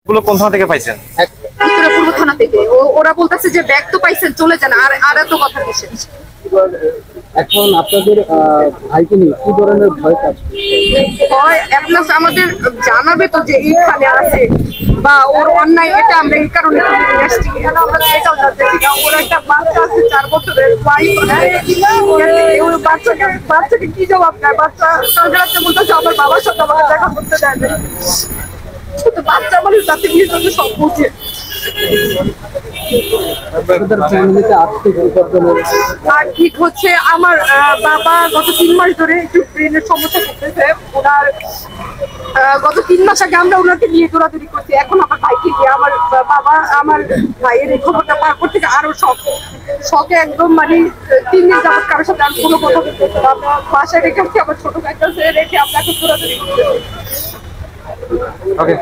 গুলো কোন থানা থেকে পাইছেন? উত্তরা পূর্ব থানা থেকে। ওরা বলতেছে যে ব্যাগ তো পাইছেন, চলে যান। আর এত কথা কিসের? এখন আপনাদের ভাইকে নিয়ে কি ধরনের ভয় কাজ হয় প্লাস আমাদের জানাবে তো যে এইখানে আছে বা ওর অন্যায়, এটা আমরা এই কারণে নিয়ে আসছি। কেন আমরা সেটাও জানতেছি না। ওর একটা বাচ্চা আছে 4 বছরের, বাচ্চাকে কি জবাব দেয়? বাচ্চা সরকার বলতেছে আমার বাবার সাথে আমাকে দেখা করতে দেয় না। তো বাচ্চা মানুষ তাতে নিয়ে যাচ্ছে সব বুঝে। আপনাদের ফ্যামিলিতে আর্থিক বিপর্যয়? আর্থিক হচ্ছে আমার বাবা গত 3 মাস ধরে একটু ব্রেনের সমস্যা করতেছে। ওনার গত 3 মাস আগে আমরা ওনাকে নিয়ে দৌড়াদৌড়ি করছি। এখন আমার ভাইকে নিয়ে আমার বাবা আমার ভাইয়ের এই খবরটা পাওয়ার পর থেকে আরো শখে একদম মানে 3 দিন যাবত কারোর সাথে আর কোনো কথা বলতে পারছি না। আমরা বাসায় রেখে আসছি, আমার ছোট ভাইটা রেখে আমরা এখন দৌড়াদৌড়ি করতেছি। ওকে।